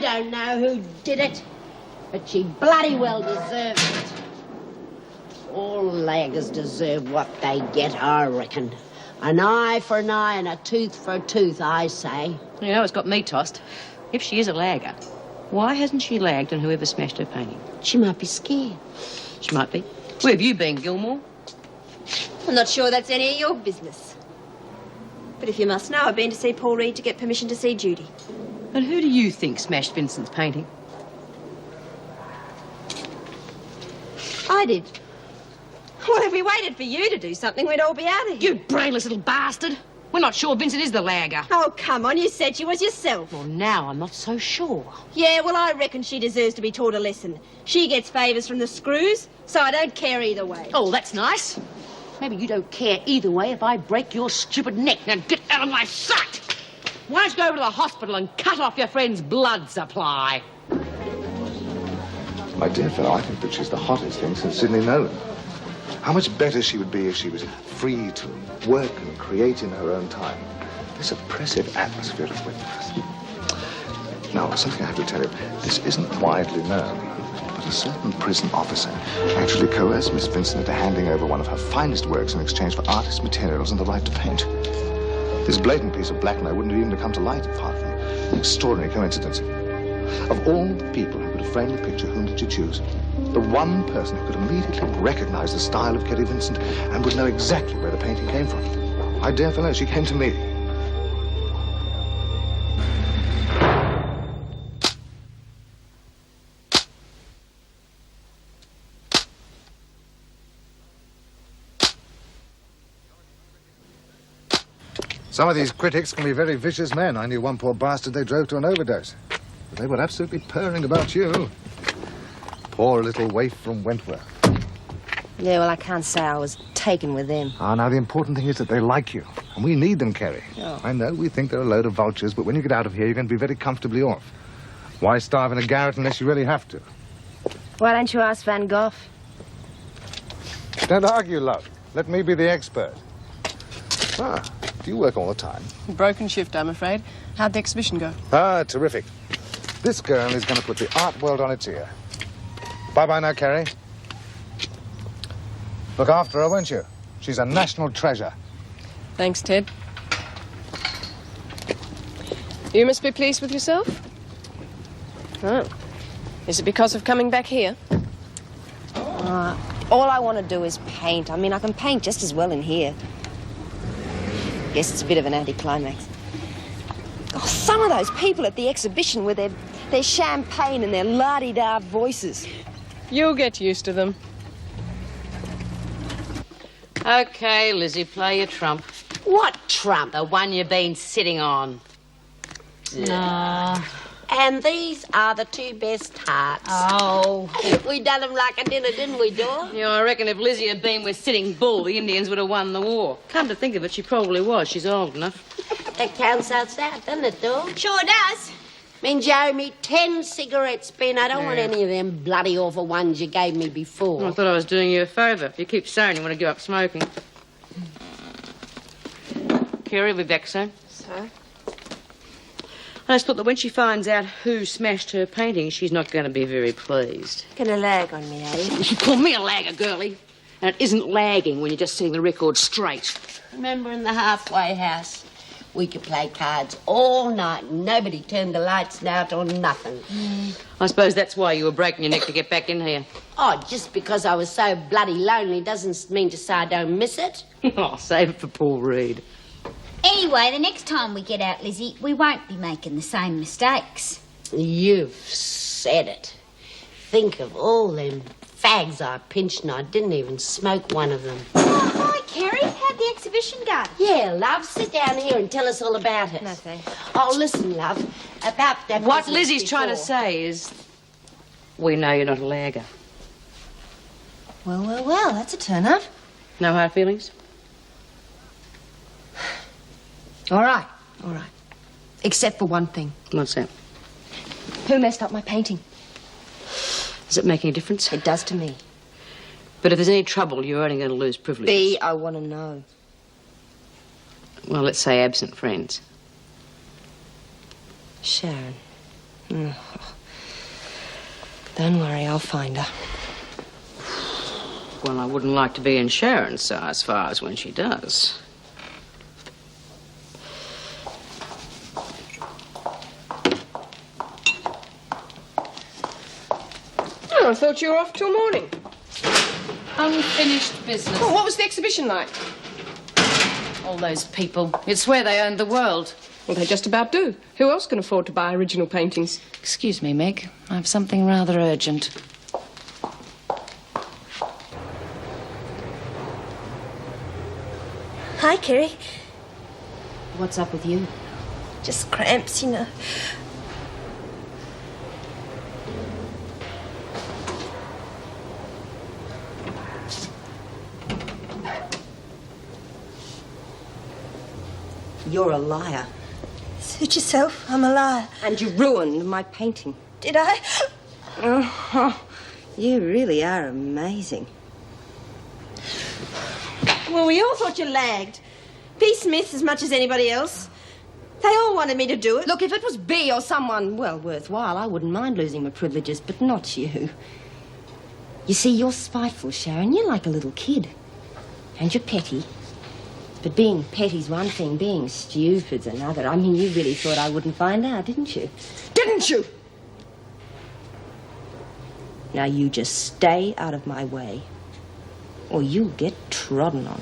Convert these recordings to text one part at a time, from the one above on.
don't know who did it, but she bloody well deserved it. All laggers deserve what they get, I reckon. An eye for an eye and a tooth for a tooth, I say. You know, it's got me tossed. If she is a lagger, why hasn't she lagged on whoever smashed her painting? She might be scared. She might be. Where have you been, Gilmore? I'm not sure that's any of your business. But if you must know, I've been to see Paul Reed to get permission to see Judy. And who do you think smashed Vincent's painting? I did. Well, if we waited for you to do something, we'd all be out of here. You brainless little bastard. We're not sure Vincent is the lagger. Oh, come on, you said she was yourself. Well, now I'm not so sure. Yeah, well, I reckon she deserves to be taught a lesson. She gets favours from the screws, so I don't care either way. Oh, that's nice. Maybe you don't care either way if I break your stupid neck. Now get out of my sight. Why don't you go over to the hospital and cut off your friend's blood supply? My dear fellow, I think that she's the hottest thing since Sydney Nolan. How much better she would be if she was free to work and create in her own time. This oppressive atmosphere of wickedness. Now, something I have to tell you. This isn't widely known, but a certain prison officer actually coerced Miss Vincent into handing over one of her finest works in exchange for artist materials and the right to paint. This blatant piece of blackmail wouldn't have even come to light apart from an extraordinary coincidence. Of all the people who could have framed the picture, whom did you choose? The one person who could immediately recognize the style of Carrie Vincent and would know exactly where the painting came from. My dear fellow, she came to me. Some of these critics can be very vicious men. I knew one poor bastard they drove to an overdose. But they were absolutely purring about you. Poor little waif from Wentworth. Yeah, well, I can't say I was taken with them. Ah, now the important thing is that they like you. And we need them, Carrie. Oh. I know we think they're a load of vultures, but when you get out of here, you're going to be very comfortably off. Why starve in a garret unless you really have to? Why don't you ask Van Gogh? Don't argue, love. Let me be the expert. Ah, do you work all the time? Broken shift, I'm afraid. How'd the exhibition go? Ah, terrific. This girl is going to put the art world on its ear. Bye-bye now, Carrie. Look after her, won't you? She's a national treasure. Thanks, Ted. You must be pleased with yourself? Oh. Is it because of coming back here? All I want to do is paint. I mean, I can paint just as well in here. Guess it's a bit of an anticlimax. Oh, some of those people at the exhibition with their champagne and their la-di-da voices. You'll get used to them. Okay, Lizzie, play your trump. What trump? The one you've been sitting on. And these are the two best tarts. Oh. We done them like a dinner, didn't we, Dor? Yeah, I reckon if Lizzie had been with Sitting Bull, the Indians would have won the war. Come to think of it, she probably was. She's old enough. That counts out south, doesn't it, Dor? Sure does. Means you owe me 10 cigarettes, Ben. I don't want any of them bloody awful ones you gave me before. Well, I thought I was doing you a favour. If you keep saying you want to give up smoking. Carrie will be back soon. So? I just thought that when she finds out who smashed her painting, she's not going to be very pleased. Gonna lag on me, eh? You call me a lagger, girlie. And it isn't lagging when you're just setting the record straight. Remember in the halfway house? We could play cards all night and nobody turned the lights out or nothing. I suppose that's why you were breaking your neck to get back in here. Oh, just because I was so bloody lonely doesn't mean to say I don't miss it. I'll save it for Paul Reed. Anyway, the next time we get out, Lizzie, we won't be making the same mistakes. You've said it. Think of all them fags I pinched and I didn't even smoke one of them. Oh, hi, Carrie. How'd the exhibition go? Yeah, love, sit down here and tell us all about it. No, thanks. Oh, listen, love, about that What business Lizzie's trying to before. say is, we know you're not a lagger. Well, that's a turn-up. No hard feelings? All right. Except for one thing. What's that? Who messed up my painting? Does it make any difference? It does to me. But if there's any trouble, you're only going to lose privileges. B, I want to know. Well, let's say absent friends. Sharon. Don't worry, I'll find her. Well, I wouldn't like to be in Sharon's size far as when she does. Oh, I thought you were off till morning. Unfinished business. Well, what was the exhibition like? All those people. You'd swear they owned the world. Well, they just about do. Who else can afford to buy original paintings? Excuse me, Meg. I have something rather urgent. Hi, Carrie. What's up with you? Just cramps, you know. You're a liar. Suit yourself. I'm a liar. And you ruined my painting. Did I? Oh, you really are amazing. Well, we all thought you lagged. B. Smith as much as anybody else. They all wanted me to do it. Look, if it was B or someone, well, worthwhile, I wouldn't mind losing my privileges, but not you. You see, you're spiteful, Sharon. You're like a little kid. And you're petty. But being petty's one thing, being stupid's another. I mean, you really thought I wouldn't find out, didn't you? Didn't you? Now, you just stay out of my way, or you'll get trodden on.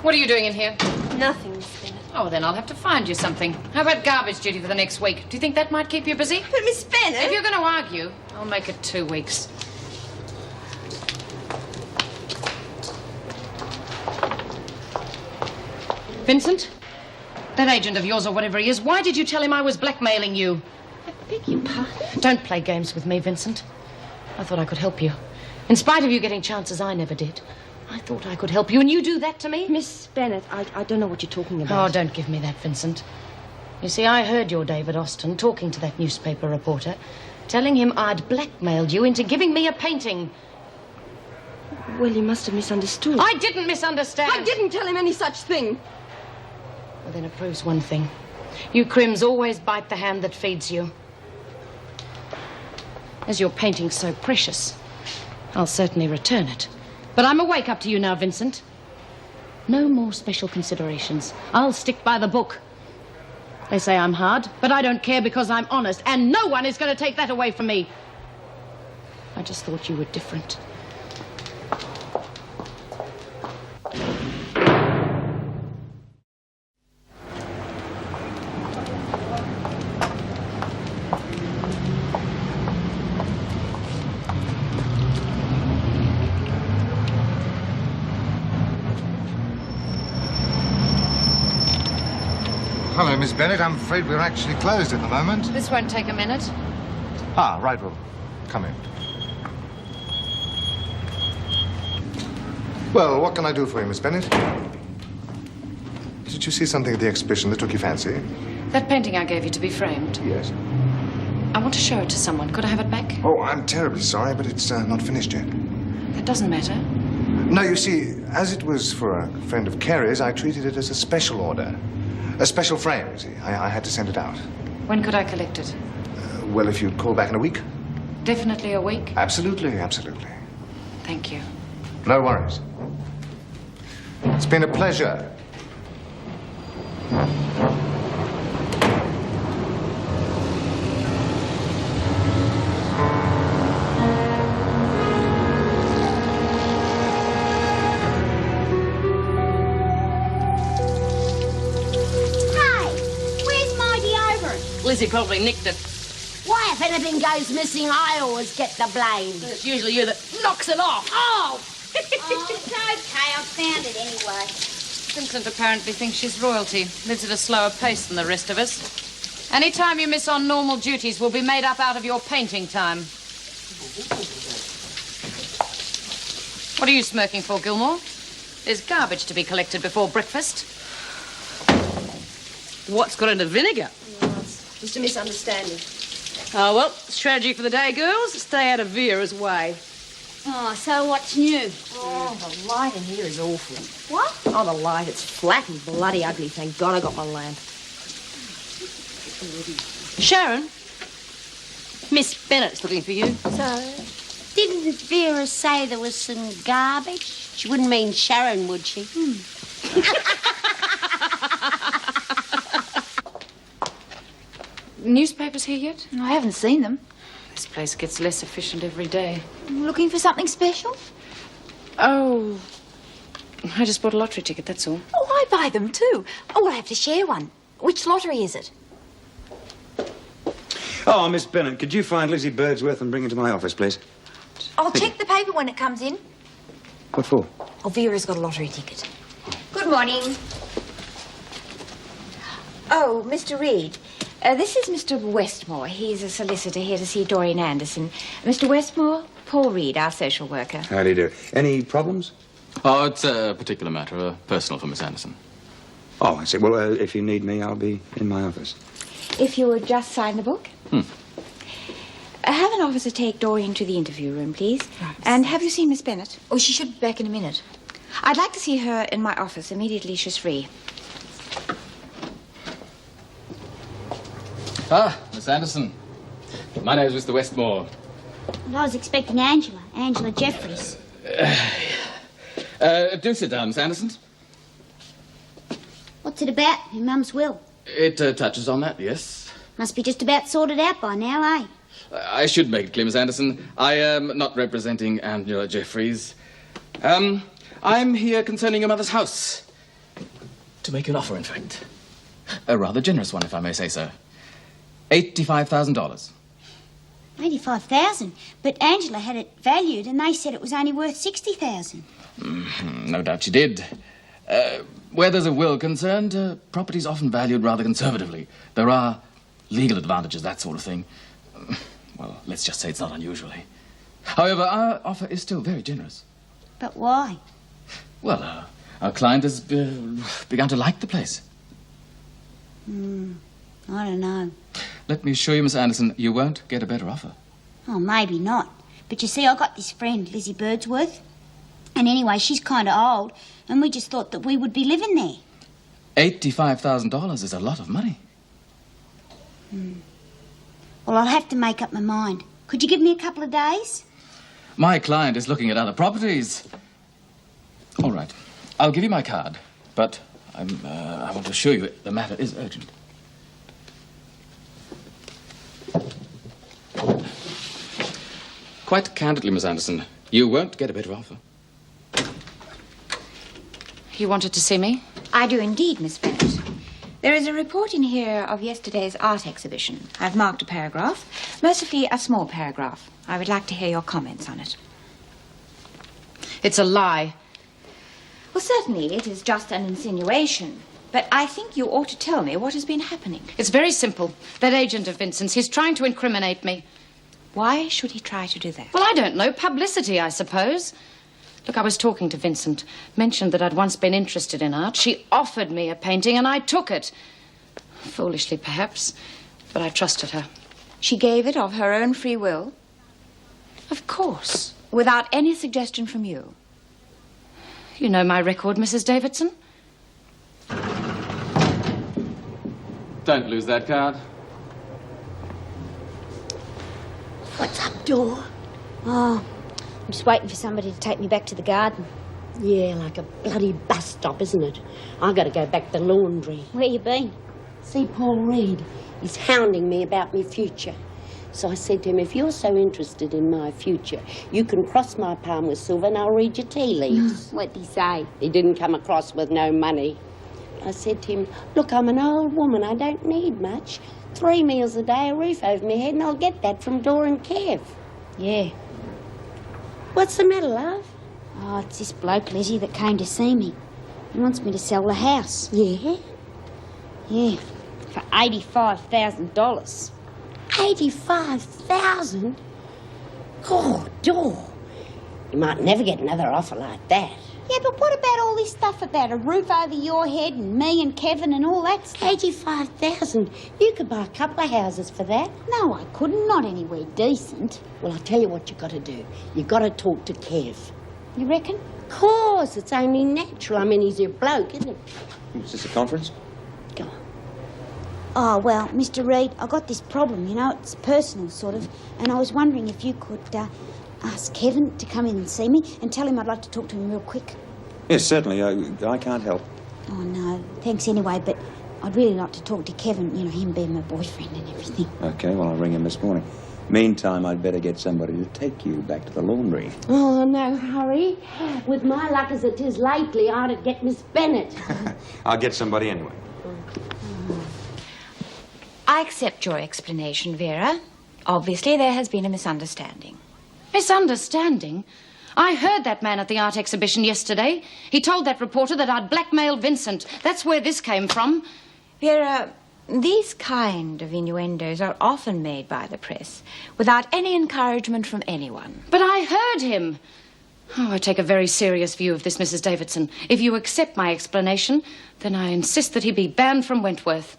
What are you doing in here? Nothing, Miss Bennett. Oh, then I'll have to find you something. How about garbage duty for the next week? Do you think that might keep you busy? But Miss Bennett... If you're going to argue, I'll make it 2 weeks. Vincent? That agent of yours or whatever he is, why did you tell him I was blackmailing you? I beg your pardon? Don't play games with me, Vincent. I thought I could help you. In spite of you getting chances I never did. I thought I could help you, and you do that to me? Miss Bennett, I don't know what you're talking about. Oh, don't give me that, Vincent. You see, I heard your David Austin talking to that newspaper reporter, telling him I'd blackmailed you into giving me a painting. Well, you must have misunderstood. I didn't misunderstand. I didn't tell him any such thing. Well, then it proves one thing. You crims always bite the hand that feeds you. As your painting's so precious, I'll certainly return it. But I'm awake up to you now, Vincent. No more special considerations. I'll stick by the book. They say I'm hard, but I don't care because I'm honest, and no one is going to take that away from me. I just thought you were different. Hello, Miss Bennett. I'm afraid we're actually closed at the moment. This won't take a minute. Ah, right, well, come in. Well, what can I do for you, Miss Bennett? Did you see something at the exhibition that took your fancy? That painting I gave you to be framed. Yes. I want to show it to someone. Could I have it back? Oh, I'm terribly sorry, but it's not finished yet. That doesn't matter. No, you see, as it was for a friend of Carrie's, I treated it as a special order. A special frame, you see. I had to send it out. When could I collect it? Well, if you'd call back in a week. Definitely a week? Absolutely, absolutely. Thank you. No worries. It's been a pleasure. Lizzie probably nicked it. Why, if anything goes missing, I always get the blame. It's usually you that knocks it off. Oh! Oh, it's okay. I found it anyway. Vincent apparently thinks she's royalty. Lives at a slower pace than the rest of us. Any time you miss on normal duties will be made up out of your painting time. What are you smirking for, Gilmore? There's garbage to be collected before breakfast. What's got into vinegar? Just a misunderstanding. Oh, well, strategy for the day, girls. Stay out of Vera's way. Oh, so what's new? Oh, the light in here is awful. What? Oh, the light. It's flat and bloody ugly. Thank God I got my lamp. Sharon, Miss Bennett's looking for you. So, didn't Vera say there was some garbage? She wouldn't mean Sharon, would she? Newspapers here yet? I haven't seen them. This place gets less efficient every day. Looking for something special? Oh, I just bought a lottery ticket, that's all. Oh, I buy them too. Oh, I have to share one. Which lottery is it? Oh, Miss Bennett, could you find Lizzie Birdsworth and bring her to my office, please? I'll check the paper when it comes in. What for? Oh, Vera's got a lottery ticket. Good morning. Oh, Mr. Reed. This is Mr. Westmore. He's a solicitor here to see Doreen Anderson. Mr. Westmore, Paul Reed, our social worker. How do you do? Any problems? Oh, it's a particular matter, personal for Miss Anderson. Oh, I see. Well, if you need me, I'll be in my office. If you would just sign the book. Have an officer take Doreen to the interview room, please. Right. And have you seen Miss Bennett? Oh, she should be back in a minute. I'd like to see her in my office immediately she's free. Ah, Miss Anderson. My name's Mr. Westmore. Well, I was expecting Angela Jeffries. Do sit down, Miss Anderson. What's it about? Your mum's will. It touches on that, yes. Must be just about sorted out by now, eh? I should make it clear, Miss Anderson. I am not representing Angela Jeffries. I'm here concerning your mother's house. To make an offer, in fact. A rather generous one, if I may say so. $85,000. 85,000? But Angela had it valued and they said it was only worth 60,000. No doubt she did. Where there's a will concerned, property's often valued rather conservatively. There are legal advantages, that sort of thing. Well, let's just say it's not unusual. However, our offer is still very generous. But why? Well, our client has begun to like the place. I don't know. Let me assure you, Miss Anderson, you won't get a better offer. Oh, maybe not. But you see, I got this friend, Lizzie Birdsworth. And anyway, she's kind of old, and we just thought that we would be living there. $85,000 is a lot of money. Well, I'll have to make up my mind. Could you give me a couple of days? My client is looking at other properties. All right. I'll give you my card, but I want to assure you the matter is urgent. Quite candidly, Miss Anderson, you won't get a better offer. You wanted to see me? I do indeed, Miss Bennett. There is a report in here of yesterday's art exhibition. I've marked a paragraph, mercifully a small paragraph. I would like to hear your comments on it. It's a lie. Well, certainly it is just an insinuation. But I think you ought to tell me what has been happening. It's very simple. That agent of Vincent's, he's trying to incriminate me. Why should he try to do that? Well, I don't know. Publicity, I suppose. Look, I was talking to Vincent. Mentioned that I'd once been interested in art. She offered me a painting and I took it. Foolishly, perhaps, but I trusted her. She gave it of her own free will? Of course. Without any suggestion from you? You know my record, Mrs. Davidson? Don't lose that card. What's up, Dor? Oh, I'm just waiting for somebody to take me back to the garden. Yeah, like a bloody bus stop, isn't it? I got to go back to the laundry. Where you been? See Paul Reed. He's hounding me about my future. So I said to him, if you're so interested in my future, you can cross my palm with silver and I'll read your tea leaves. What'd he say? He didn't come across with no money. I said to him, look, I'm an old woman. I don't need much. 3 meals a day, a roof over my head, and I'll get that from Dor and Kev. Yeah. What's the matter, love? Oh, it's this bloke, Lizzie, that came to see me. He wants me to sell the house. Yeah? Yeah, for $85,000. 85,000? God, Dor. You might never get another offer like that. Yeah, but what about all this stuff about a roof over your head and me and Kevin and all that stuff? 85,000. You could buy a couple of houses for that. No, I couldn't. Not anywhere decent. Well, I'll tell you what you got to do. You got to talk to Kev. You reckon? Of course, it's only natural. I mean, he's your bloke, isn't he? Is this a conference? Go on. Oh, well, Mr. Reed, I got this problem, you know. It's personal, sort of. And I was wondering if you could ask Kevin to come in and see me and tell him I'd like to talk to him real quick. Yes, certainly. I can't help. Oh, no. Thanks anyway, but I'd really like to talk to Kevin, you know, him being my boyfriend and everything. Okay, well, I'll ring him this morning. Meantime, I'd better get somebody to take you back to the laundry. Oh, no hurry. With my luck as it is lately, I ought to get Miss Bennett. I'll get somebody anyway. I accept your explanation, Vera. Obviously, there has been a misunderstanding. Misunderstanding? I heard that man at the art exhibition yesterday. He told that reporter that I'd blackmailed Vincent. That's where this came from. Vera, these kind of innuendos are often made by the press without any encouragement from anyone. But I heard him. Oh, I take a very serious view of this, Mrs. Davidson. If you accept my explanation, then I insist that he be banned from Wentworth.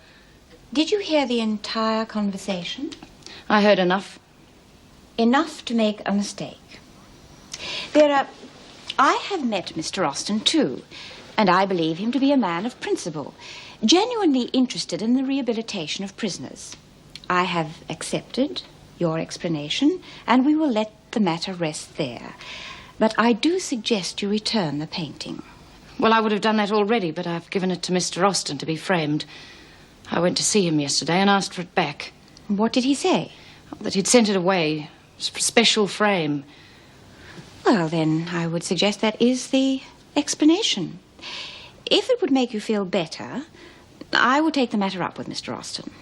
Did you hear the entire conversation? I heard enough. Enough to make a mistake. Vera, I have met Mr. Austin, too, and I believe him to be a man of principle, genuinely interested in the rehabilitation of prisoners. I have accepted your explanation, and we will let the matter rest there. But I do suggest you return the painting. Well, I would have done that already, but I've given it to Mr. Austin to be framed. I went to see him yesterday and asked for it back. What did he say? That he'd sent it away. Special frame. Well, then, I would suggest that is the explanation. If it would make you feel better, I will take the matter up with Mr. Austin.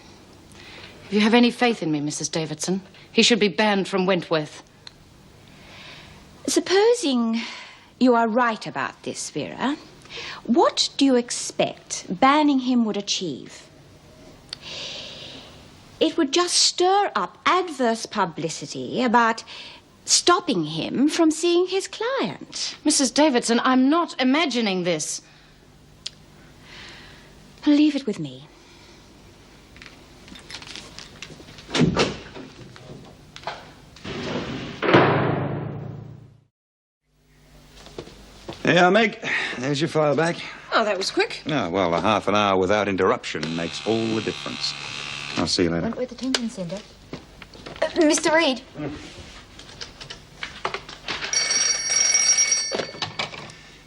If you have any faith in me, Mrs. Davidson, he should be banned from Wentworth. Supposing you are right about this, Vera, what do you expect banning him would achieve? It would just stir up adverse publicity about stopping him from seeing his client. Mrs. Davidson, I'm not imagining this. Leave it with me. Yeah, Meg, there's your file back. Oh, that was quick. Oh, well, a half an hour without interruption makes all the difference. I'll see you later. Wentworth Attention Centre. Mr. Reed.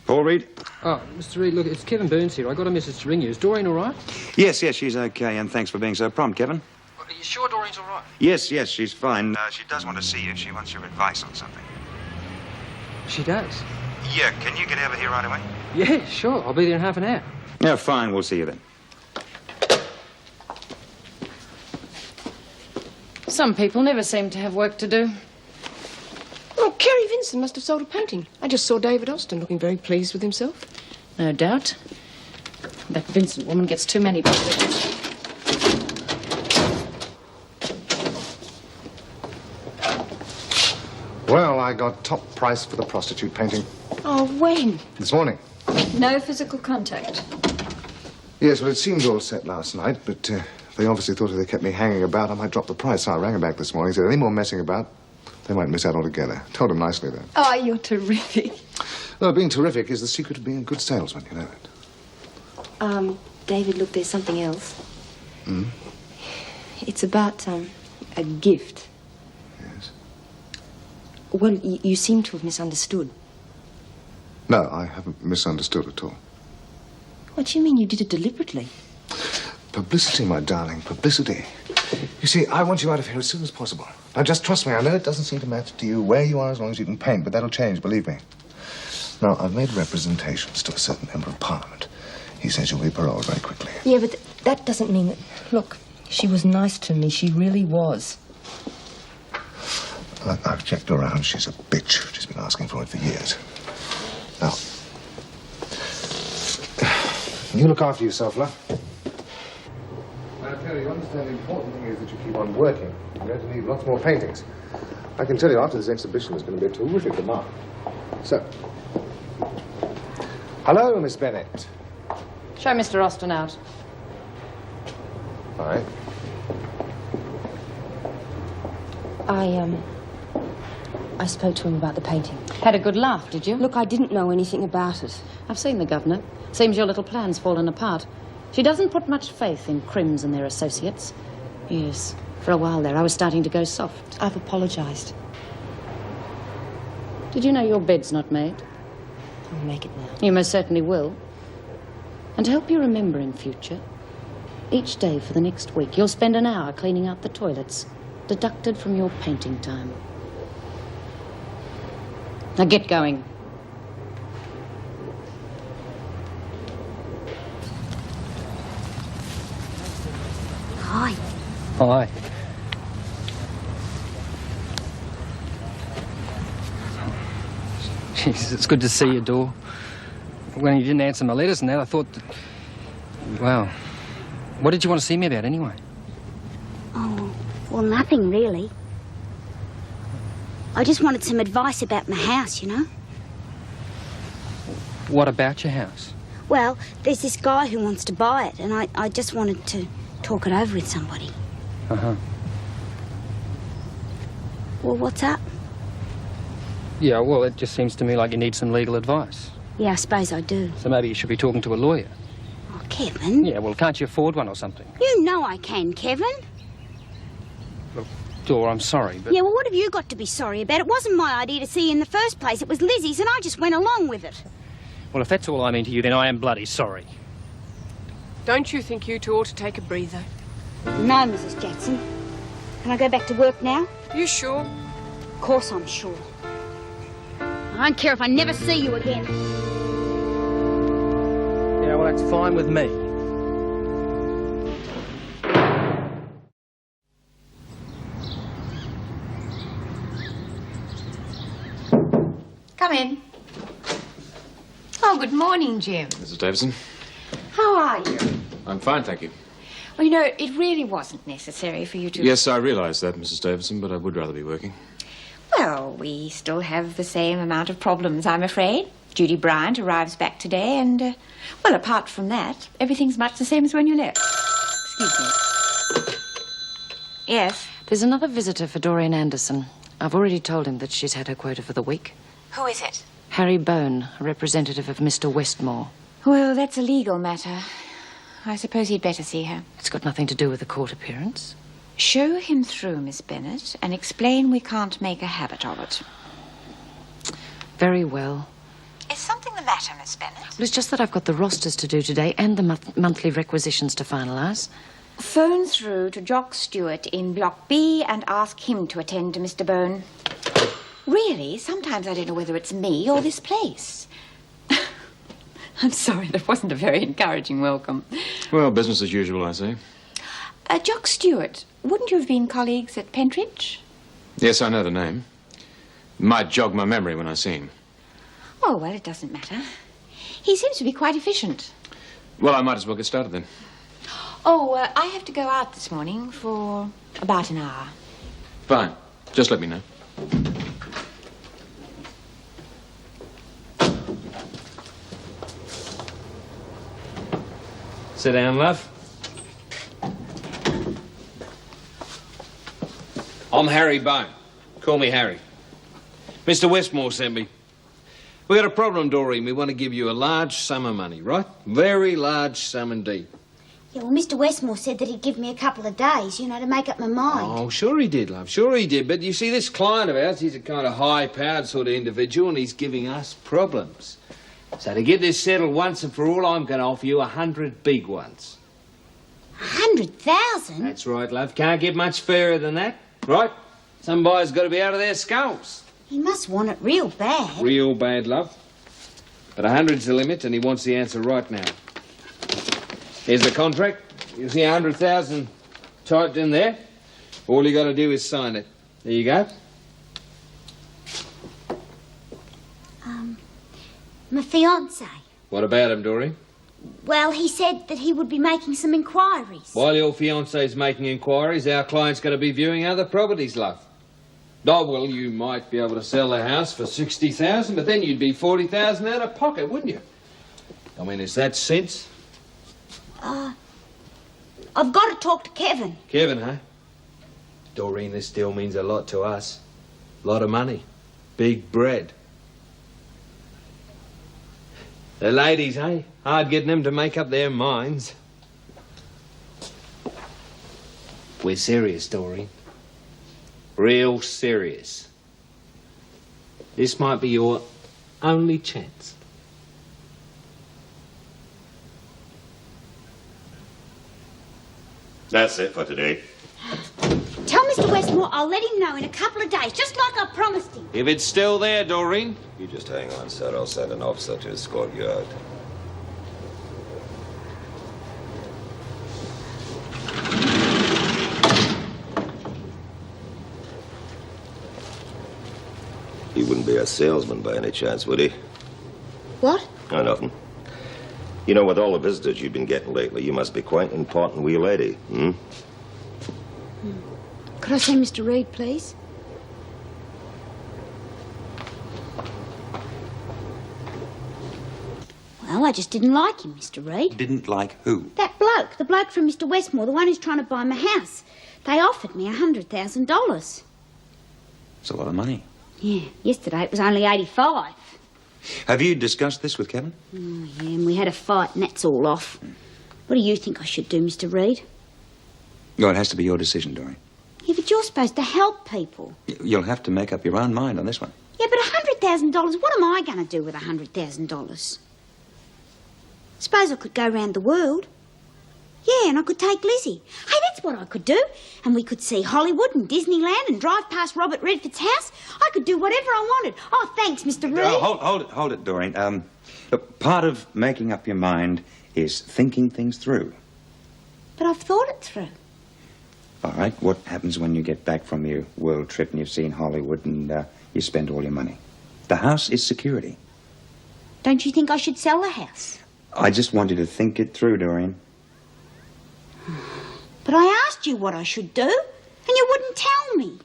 Paul Reed? Oh, Mr. Reed, look, it's Kevin Burns here. I got a message to ring you. Is Doreen all right? Yes, she's okay, and thanks for being so prompt, Kevin. Are you sure Doreen's all right? Yes, she's fine. She does want to see you. She wants your advice on something. She does? Yeah, can you get over here right away? Yeah, sure. I'll be there in half an hour. Yeah, fine. We'll see you then. Some people never seem to have work to do. Oh, Carrie Vincent must have sold a painting. I just saw David Austin looking very pleased with himself. No doubt. That Vincent woman gets too many privileges. Well, I got top price for the prostitute painting. Oh, when? This morning. No physical contact. Yes, well, it seemed all set last night, but they obviously thought if they kept me hanging about, I might drop the price. So I rang him back this morning. Said, any more messing about, they might miss out altogether. Told him nicely, though. Oh, you're terrific. Well, being terrific is the secret of being a good salesman, you know that. David, look, there's something else. Hmm? It's about, a gift. Yes. Well, you seem to have misunderstood. No, I haven't misunderstood at all. What do you mean you did it deliberately? Publicity, my darling, publicity. You see, I want you out of here as soon as possible. Now, just trust me. I know it doesn't seem to matter to you where you are as long as you can paint, but that'll change, believe me. Now, I've made representations to a certain member of Parliament. He says you'll be paroled very quickly. Yeah, but that doesn't mean that... Look, she was nice to me. She really was. Look, I've checked around. She's a bitch. She's been asking for it for years. Now, you look after yourself, love. Now, Carrie, you understand the important thing is that you keep on working. You're going to need lots more paintings. I can tell you after this exhibition there's going to be a terrific demand. So, Hello, Miss Bennett. Show Mr. Austin out. All right. I spoke to him about the painting. Had a good laugh, did you? Look, I didn't know anything about it. I've seen the governor. Seems your little plan's fallen apart. She doesn't put much faith in crims and their associates. Yes, for a while there I was starting to go soft. I've apologised. Did you know your bed's not made? I'll make it now. You most certainly will. And to help you remember in future, each day for the next week you'll spend an hour cleaning out the toilets, deducted from your painting time. Now get going. Hi. Hi. Jeez, it's good to see you, Dor. When you didn't answer my letters and that, I thought that... Well, what did you want to see me about anyway? Oh, well, nothing really. I just wanted some advice about my house, you know? What about your house? Well, there's this guy who wants to buy it, and I just wanted to talk it over with somebody. Uh-huh. Well, what's up? Yeah, well, it just seems to me like you need some legal advice. Yeah, I suppose I do. So maybe you should be talking to a lawyer. Oh, Kevin. Yeah, well, can't you afford one or something? You know I can, Kevin. Look, Dor, I'm sorry, but... Yeah, well, what have you got to be sorry about? It wasn't my idea to see you in the first place. It was Lizzie's, and I just went along with it. Well, if that's all I mean to you, then I am bloody sorry. Don't you think you two ought to take a breather? No, Mrs. Jackson. Can I go back to work now? You sure? Of course I'm sure. I don't care if I never see you again. Yeah, well, that's fine with me. Come in. Oh, good morning, Jim. Mrs. Davison. How are you? I'm fine, thank you. Well, you know, it really wasn't necessary for you to... Yes, I realise that, Mrs. Davison, but I would rather be working. Well, we still have the same amount of problems, I'm afraid. Judy Bryant arrives back today, and, well, apart from that, everything's much the same as when you left. Excuse me. Yes? There's another visitor for Doreen Anderson. I've already told him that she's had her quota for the week. Who is it? Harry Bone, a representative of Mr. Westmore. Well, that's a legal matter. I suppose he'd better see her. It's got nothing to do with the court appearance. Show him through, Miss Bennett, and explain we can't make a habit of it. Very well. Is something the matter, Miss Bennett? Well, it's just that I've got the rosters to do today and the monthly requisitions to finalise. Phone through to Jock Stewart in Block B and ask him to attend to Mr. Bone. Really, sometimes I don't know whether it's me or this place. I'm sorry, that wasn't a very encouraging welcome. Well, business as usual, I say. Jock Stewart, wouldn't you have been colleagues at Pentridge? Yes, I know the name. Might jog my memory when I see him. Oh, well, it doesn't matter. He seems to be quite efficient. Well, I might as well get started then. Oh, I have to go out this morning for about an hour. Fine. Just let me know. Sit down, love. I'm Harry Bone. Call me Harry. Mr. Westmore sent me. We got a problem, Doreen. We want to give you a large sum of money, right? Very large sum indeed. Yeah, well, Mr. Westmore said that he'd give me a couple of days, you know, to make up my mind. Oh, sure he did, love. Sure he did. But you see, this client of ours, he's a kind of high-powered sort of individual, and he's giving us problems. So to get this settled once and for all, I'm going to offer you 100 big ones. 100,000? That's right, love. Can't get much fairer than that, right? Some buyers got to be out of their skulls. He must want it real bad. Real bad, love. But 100's the limit, and he wants the answer right now. Here's the contract. You see 100,000 typed in there. All you got to do is sign it. There you go. My fiancé. What about him, Doreen? Well, he said that he would be making some inquiries. While your fiancé's making inquiries, our client's going to be viewing other properties, love. Oh, well, you might be able to sell the house for 60,000, but then you'd be 40,000 out of pocket, wouldn't you? I mean, is that sense? I've got to talk to Kevin. Kevin, huh? Doreen, this deal means a lot to us. A lot of money. Big bread. The ladies, eh? Hard getting them to make up their minds. We're serious, Doreen. Real serious. This might be your only chance. That's it for today. Tell Mr. Westmore I'll let him know in a couple of days, just like I promised him. If it's still there, Doreen. You just hang on, sir. I'll send an officer to escort you out. He wouldn't be a salesman by any chance, would he? What? Oh, nothing. You know, with all the visitors you've been getting lately, you must be quite an important wee lady, hmm? Could I see Mr. Reed, please? Well, I just didn't like him, Mr. Reed. Didn't like who? That bloke, the bloke from Mr. Westmore, the one who's trying to buy my house. They offered me $100,000. It's a lot of money. Yeah, yesterday it was only 85. Have you discussed this with Kevin? Oh, yeah, and we had a fight and that's all off. What do you think I should do, Mr. Reed? Well, it has to be your decision, Doreen. Yeah, but you're supposed to help people. You'll have to make up your own mind on this one. Yeah, but $100,000, what am I going to do with $100,000? Suppose I could go round the world. Yeah, and I could take Lizzie. Hey, that's what I could do. And we could see Hollywood and Disneyland and drive past Robert Redford's house. I could do whatever I wanted. Oh, thanks, Mr. Reed. Hold it, Doreen. Look, part of making up your mind is thinking things through. But I've thought it through. All right, what happens when you get back from your world trip and you've seen Hollywood and you spend all your money? The house is security. Don't you think I should sell the house? I just want you to think it through, Doreen. But I asked you what I should do, and you wouldn't tell me.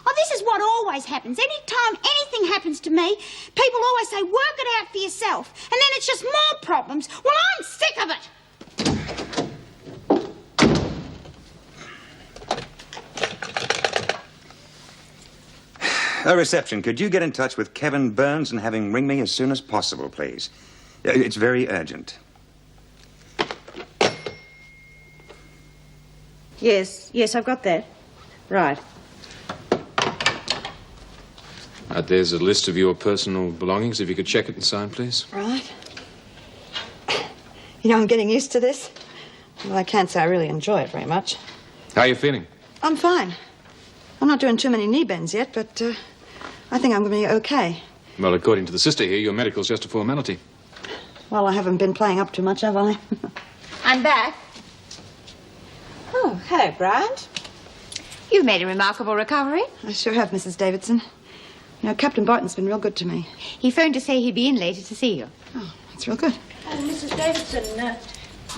Oh, this is what always happens. Any time anything happens to me, people always say, work it out for yourself. And then it's just more problems. Well, I'm sick of it. Reception, could you get in touch with Kevin Burns and have him ring me as soon as possible, please? It's very urgent. Yes, I've got that. Right. There's a list of your personal belongings. If you could check it and sign, please. Right. You know, I'm getting used to this. Well, I can't say I really enjoy it very much. How are you feeling? I'm fine. I'm not doing too many knee bends yet, but I think I'm going to be okay. Well, according to the sister here, your medical's just a formality. Well, I haven't been playing up too much, have I? I'm back. Oh, hello, Bryant. You've made a remarkable recovery. I sure have, Mrs. Davidson. You know, Captain Barton's been real good to me. He phoned to say he'd be in later to see you. Oh, that's real good. Oh, Mrs. Davidson,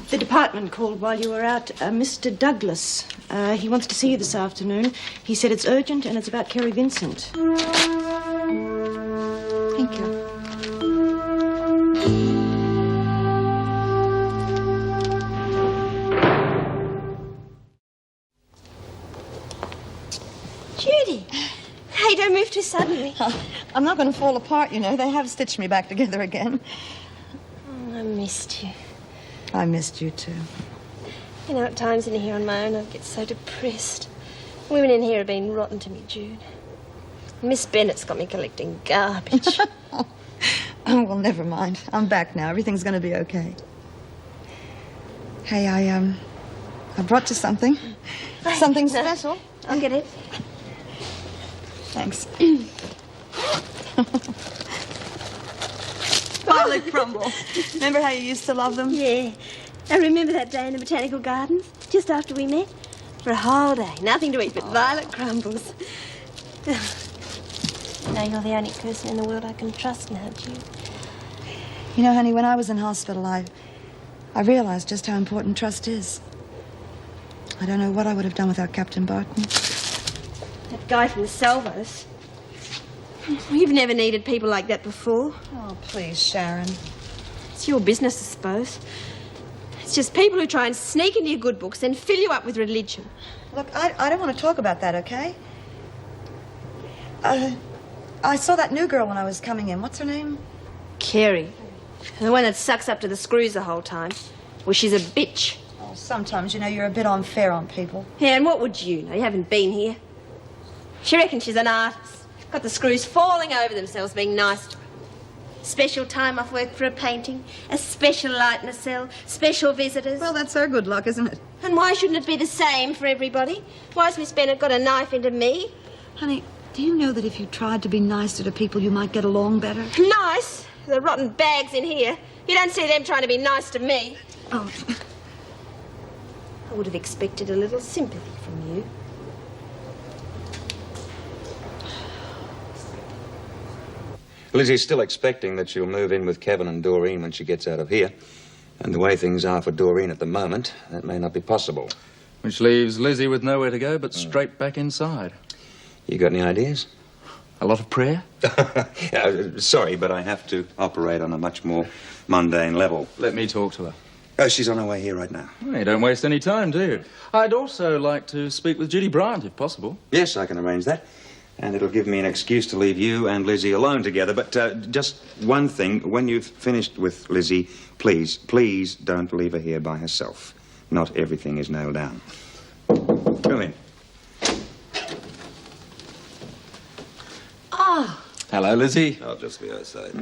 the department called while you were out. Mr. Douglas, he wants to see you this afternoon. He said it's urgent and it's about Carrie Vincent. Thank you. Judy. Hey, don't move too suddenly. Oh, I'm not going to fall apart, you know. They have stitched me back together again. Oh, I missed you. I missed you, too. You know, at times in here on my own, I get so depressed. Women in here have been rotten to me, Jude. Miss Bennett's got me collecting garbage. Oh, well, never mind. I'm back now. Everything's going to be okay. Hey, I brought you something. Something special. I'll get it. Thanks. Violet crumble. Remember how you used to love them? Yeah. I remember that day in the botanical gardens, just after we met. For a whole day, nothing to eat but violet crumbles. Now you're the only person in the world I can trust now, Jude. You know, honey, when I was in hospital, I realized just how important trust is. I don't know what I would have done without Captain Barton. That guy from the Salvos. You've never needed people like that before. Oh, please, Sharon. It's your business, I suppose. It's just people who try and sneak into your good books, then fill you up with religion. Look, I don't want to talk about that, okay? I saw that new girl when I was coming in. What's her name? Carrie. The one that sucks up to the screws the whole time. Well, she's a bitch. Oh, sometimes, you know, you're a bit unfair on people. Yeah, and what would you know? You haven't been here. She reckons she's an artist. Got the screws falling over themselves being nice to her. Special time off work for a painting, a special light in a cell, special visitors. Well, that's her good luck, isn't it? And why shouldn't it be the same for everybody? Why's Miss Bennett got a knife into me? Honey, do you know that if you tried to be nicer to people, you might get along better? Nice? The rotten bags in here. You don't see them trying to be nice to me. Oh. I would have expected a little sympathy from you. Lizzie's still expecting that she'll move in with Kevin and Doreen when she gets out of here. And the way things are for Doreen at the moment, that may not be possible. Which leaves Lizzie with nowhere to go but straight back inside. You got any ideas? A lot of prayer? Sorry, but I have to operate on a much more mundane level. Let me talk to her. Oh, she's on her way here right now. Well, you don't waste any time, do you? I'd also like to speak with Judy Bryant, if possible. Yes, I can arrange that. And it'll give me an excuse to leave you and Lizzie alone together. But just one thing. When you've finished with Lizzie, please don't leave her here by herself. Not everything is nailed down. Come in. Oh, Hello, Lizzie. I'll just be outside.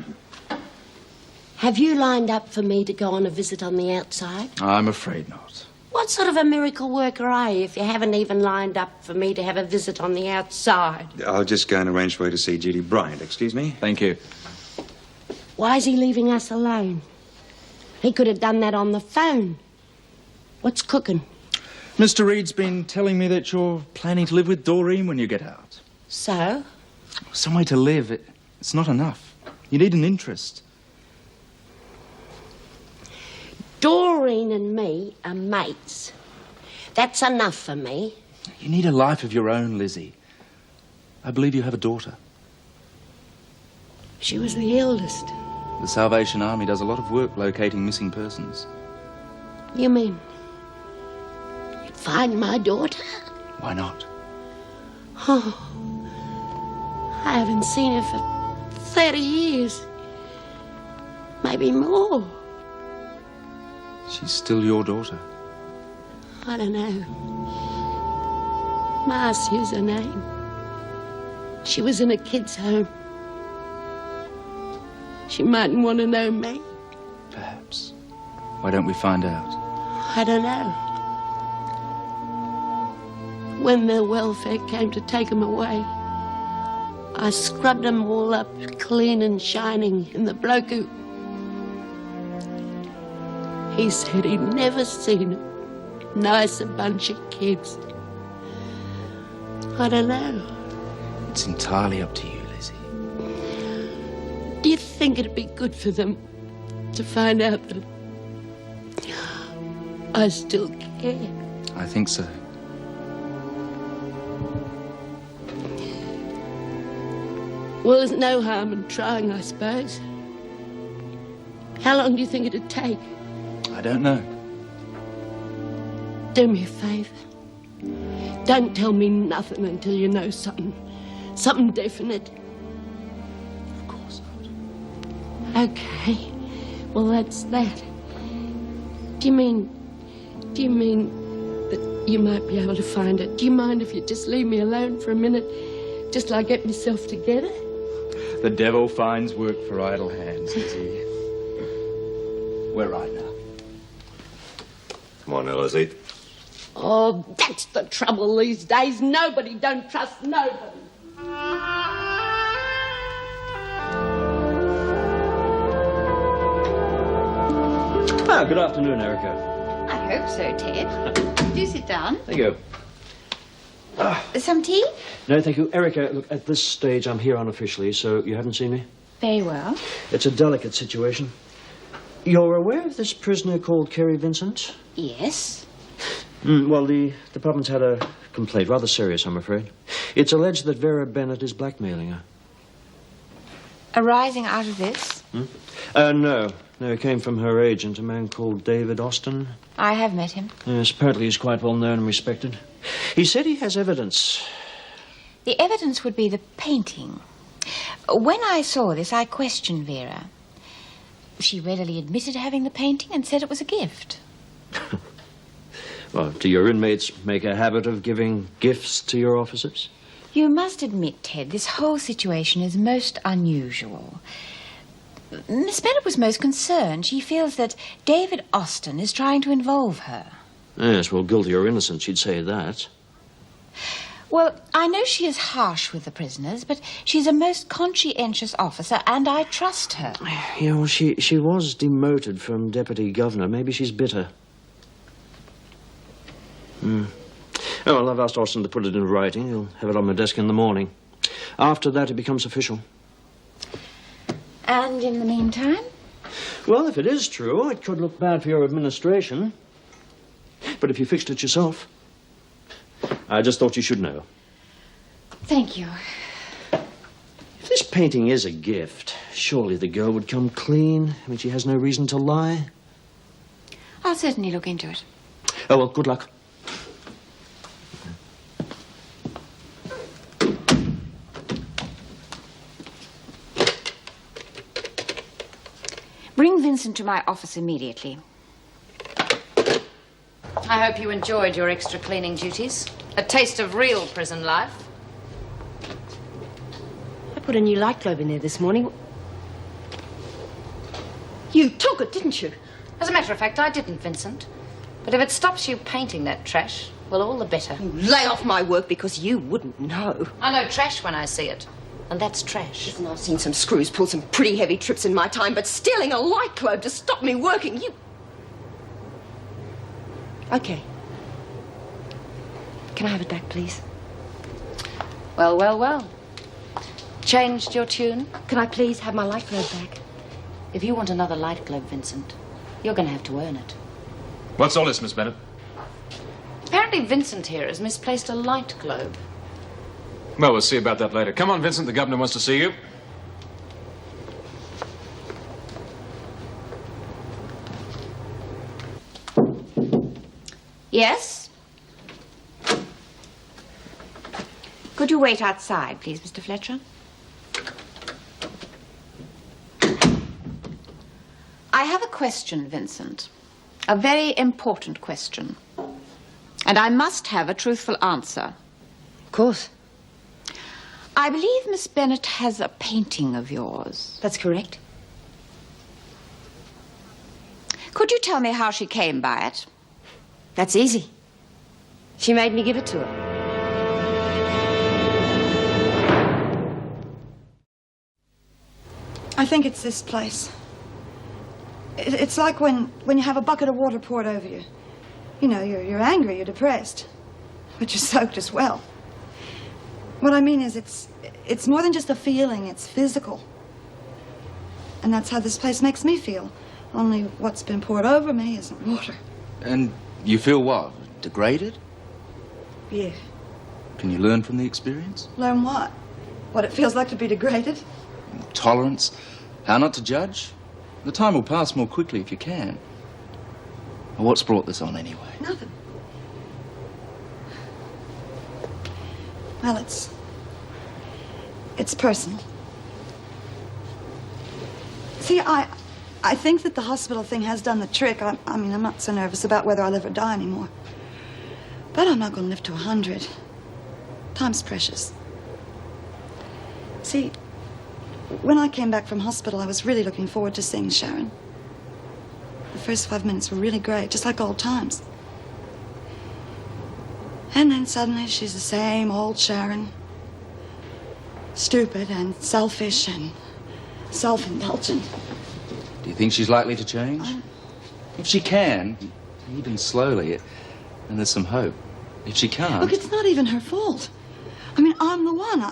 have you lined up for me to go on a visit on the outside? I'm afraid not. What sort of a miracle worker are you if you haven't even lined up for me to have a visit on the outside? I'll just go and arrange for her to see Judy Bryant. Excuse me? Thank you. Why is he leaving us alone? He could have done that on the phone. What's cooking? Mr. Reed's been telling me that you're planning to live with Doreen when you get out. So? Somewhere to live. It's not enough. You need an interest. Doreen and me are mates. That's enough for me. You need a life of your own, Lizzie. I believe you have a daughter. She was the eldest. The Salvation Army does a lot of work locating missing persons. You mean you'd find my daughter? Why not? Oh, I haven't seen her for 30 years. Maybe more. She's still your daughter. I don't know. Marcy's her name. She was in a kid's home. She mightn't want to know me. Perhaps. Why don't we find out? I don't know. When the welfare came to take them away, I scrubbed them all up clean and shining, and the bloke who... he said he'd never seen a nicer bunch of kids. I don't know. It's entirely up to you, Lizzie. Do you think it'd be good for them to find out that I still care? I think so. Well, there's no harm in trying, I suppose. How long do you think it'd take? I don't know. Do me a favour. Don't tell me nothing until you know something. Something definite. Of course not. Okay. Well, that's that. Do you mean that you might be able to find it? Do you mind if you just leave me alone for a minute, just till I get myself together? The devil finds work for idle hands, Lizzie. We're right now. Come on, now, Lizzie. Oh, that's the trouble these days. Nobody don't trust nobody. Ah, good afternoon, Erica. I hope so, Ted. Do sit down. Thank you. Some tea? No, thank you. Erica, look, at this stage, I'm here unofficially, so you haven't seen me? Very well. It's a delicate situation. You're aware of this prisoner called Carrie Vincent? Yes. Well, the department's had a complaint, rather serious, I'm afraid. It's alleged that Vera Bennett is blackmailing her. Arising out of this? No. No, it came from her agent, a man called David Austin. I have met him. Yes, apparently he's quite well known and respected. He said he has evidence. The evidence would be the painting. When I saw this, I questioned Vera. She readily admitted having the painting and said it was a gift. Well, do your inmates make a habit of giving gifts to your officers? You must admit, Ted, this whole situation is most unusual. Miss Bennett was most concerned. She feels that David Austin is trying to involve her. Yes, well, guilty or innocent, she'd say that. Well, I know she is harsh with the prisoners, but she's a most conscientious officer, and I trust her. Yeah, well, she was demoted from deputy governor. Maybe she's bitter. Oh, well, I've asked Austin to put it in writing. He'll have it on my desk in the morning. After that, it becomes official. And in the meantime? Well, if it is true, it could look bad for your administration. But if you fixed it yourself, I just thought you should know. Thank you. If this painting is a gift, surely the girl would come clean. I mean, she has no reason to lie. I'll certainly look into it. Oh, well, good luck. Bring Vincent to my office immediately. I hope you enjoyed your extra cleaning duties. A taste of real prison life. I put a new light globe in there this morning. You took it, didn't you? As a matter of fact, I didn't, Vincent. But if it stops you painting that trash, well, all the better. Lay off my work because you wouldn't know. I know trash when I see it. And that's trash. Listen, I've seen some screws pull some pretty heavy trips in my time, but stealing a light globe to stop me working, you... Okay. Can I have it back, please? Well, well, well. Changed your tune? Can I please have my light globe back? If you want another light globe, Vincent, you're going to have to earn it. What's all this, Miss Bennett? Apparently Vincent here has misplaced a light globe. Well, we'll see about that later. Come on, Vincent. The governor wants to see you. Yes? Could you wait outside, please, Mr. Fletcher? I have a question, Vincent. A very important question. And I must have a truthful answer. Of course. I believe Miss Bennett has a painting of yours. That's correct. Could you tell me how she came by it? That's easy. She made me give it to her. I think it's this place. It's like when you have a bucket of water poured over you. You know, you're angry, you're depressed, but you're soaked as well. What I mean is it's more than just a feeling, it's physical. And that's how this place makes me feel. Only what's been poured over me isn't water. And you feel what? Degraded? Yeah. Can you learn from the experience? Learn what? What it feels like to be degraded? Tolerance? How not to judge? The time will pass more quickly if you can. Well, what's brought this on anyway? Nothing. Well, it's personal. See, I think that the hospital thing has done the trick. I mean, I'm not so nervous about whether I'll live or die anymore. But I'm not going to live to 100. Time's precious. See, when I came back from hospital, I was really looking forward to seeing Sharon. The first 5 minutes were really great, just like old times. And then suddenly she's the same old Sharon. Stupid and selfish and self-indulgent. Do you think she's likely to change? If she can, even slowly, then there's some hope. If she can't... Look, it's not even her fault. I mean, I'm the one.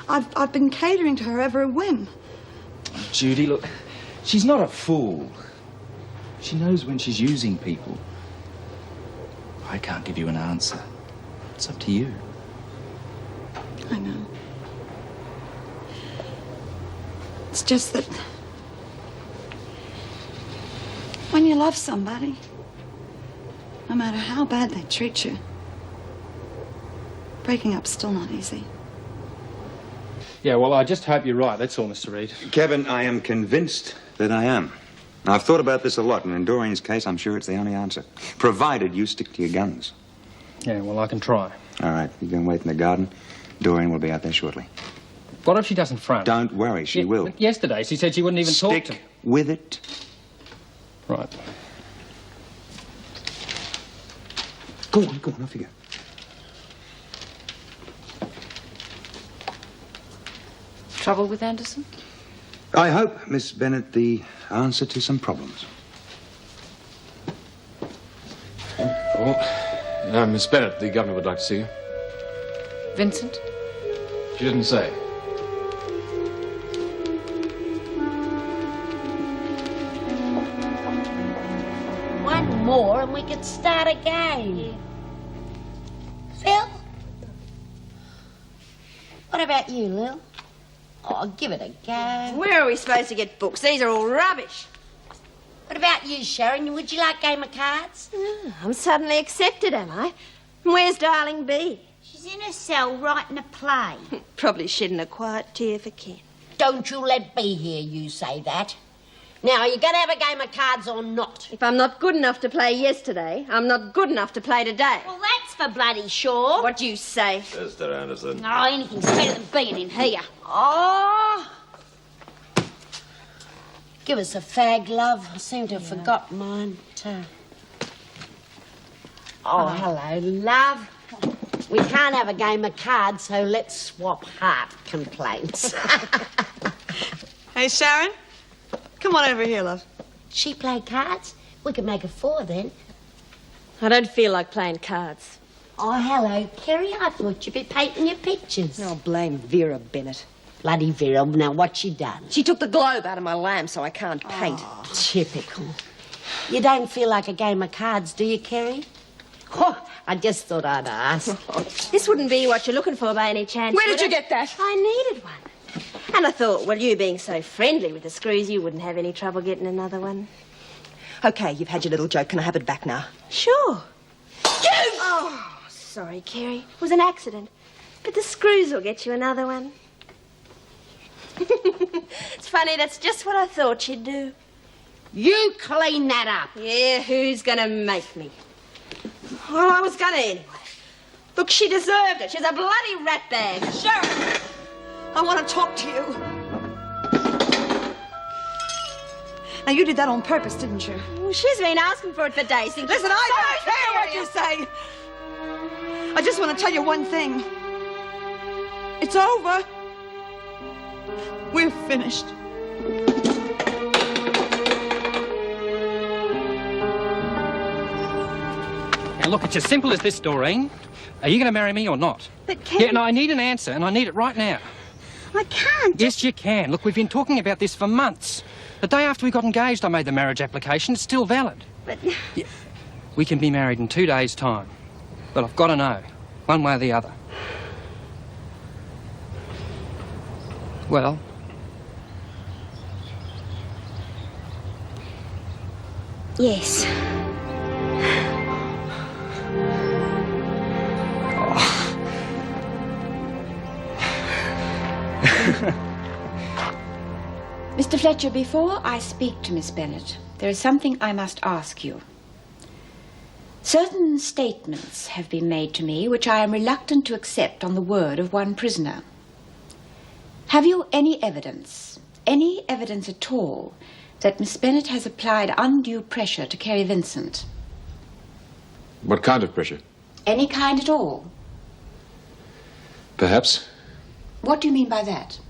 I've been catering to her every whim. Judy, look, she's not a fool. She knows when she's using people. I can't give you an answer. It's up to you. I know. It's just that When you love somebody, no matter how bad they treat you, breaking up's still not easy. Yeah, well, I just hope you're right. That's all, Mr. Reed. Kevin, I am convinced that I am. I've thought about this a lot, and in Doreen's case, I'm sure it's the only answer. Provided you stick to your guns. Yeah, well, I can try. All right, you can wait in the garden. Doreen will be out there shortly. What if she doesn't front? Don't worry, she will. Look, yesterday, she said she wouldn't even talk to me. Stick with it. Right. Go on, off you go. Trouble with Anderson? I hope, Miss Bennett, the answer to some problems. Oh, Miss Bennett, the governor would like to see you. Vincent? She didn't say. One more and we could start again. Phil? What about you, Lil? Oh, give it a go. Where are we supposed to get books? These are all rubbish. What about you, Sharon? Would you like a game of cards? I'm suddenly accepted, am I? Where's Darling B? She's in her cell writing a play. Probably shedding a quiet tear for Ken. Don't you let B hear you say that. Now, are you going to have a game of cards or not? If I'm not good enough to play yesterday, I'm not good enough to play today. Well, that's for bloody sure. What do you say? Mr. Anderson. Oh, anything's better than being in here. Oh! Give us a fag, love. I seem to have forgotten mine, too. Oh, hello, love. We can't have a game of cards, so let's swap heart complaints. Hey, Sharon? Come on over here, love. She play cards? We could make a 4 then. I don't feel like playing cards. Oh, hello, Carrie. I thought you'd be painting your pictures. Oh, blame Vera Bennett. Bloody Vera. Now, what's she done? She took the globe out of my lamp so I can't paint. Oh, typical. You don't feel like a game of cards, do you, Carrie? Oh, I just thought I'd ask. This wouldn't be what you're looking for by any chance. Where did would you it? get that? I needed one. And I thought, well, you being so friendly with the screws, you wouldn't have any trouble getting another one. Okay, you've had your little joke. Can I have it back now? Sure. Oh, sorry, Carrie. It was an accident. But the screws will get you another one. It's funny, that's just what I thought you'd do. You clean that up. Yeah, who's gonna make me? Well, I was gonna anyway. Look, she deserved it. She's a bloody ratbag. Sharon! I want to talk to you. Now, you did that on purpose, didn't you? Well, she's been asking for it for days. Listen, I don't care what you say. I just want to tell you one thing. It's over. We're finished. Now, look, it's as simple as this, Doreen. Are you going to marry me or not? But Ken... Yeah, no, I need an answer, and I need it right now. I can't. Yes, you can. Look, we've been talking about this for months. The day after we got engaged, I made the marriage application. It's still valid. But... Yeah. We can be married in 2 days' time. But I've got to know, one way or the other. Well... Yes. Mr. Fletcher, before I speak to Miss Bennett, there is something I must ask you. Certain statements have been made to me which I am reluctant to accept on the word of one prisoner. Have you any evidence at all, that Miss Bennett has applied undue pressure to Carrie Vincent? What kind of pressure? Any kind at all? Perhaps. What do you mean by that?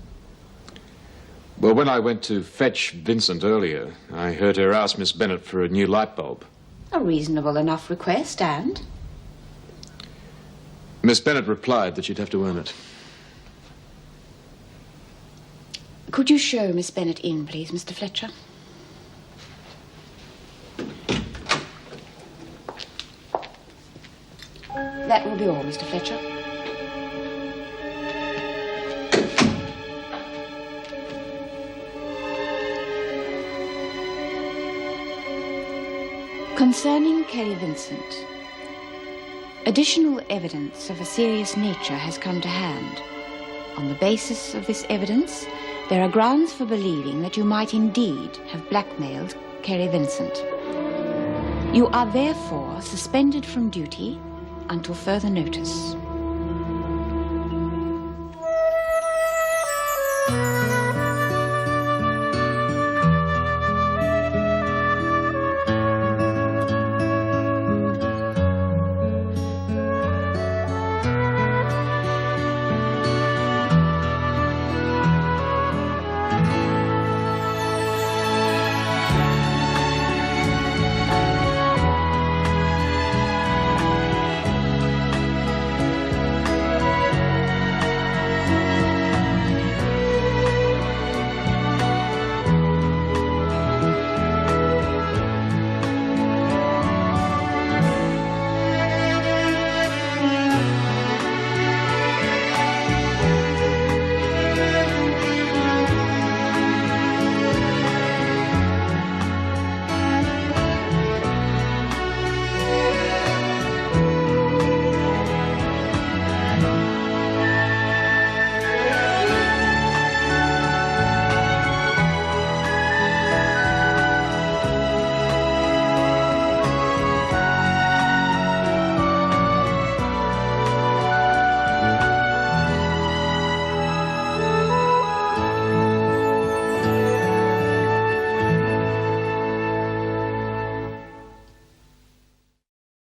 Well, when I went to fetch Vincent earlier, I heard her ask Miss Bennett for a new light bulb. A reasonable enough request, and? Miss Bennett replied that she'd have to earn it. Could you show Miss Bennett in, please, Mr. Fletcher? That will be all, Mr. Fletcher. Concerning Carrie Vincent, additional evidence of a serious nature has come to hand. On the basis of this evidence, there are grounds for believing that you might indeed have blackmailed Carrie Vincent. You are therefore suspended from duty until further notice.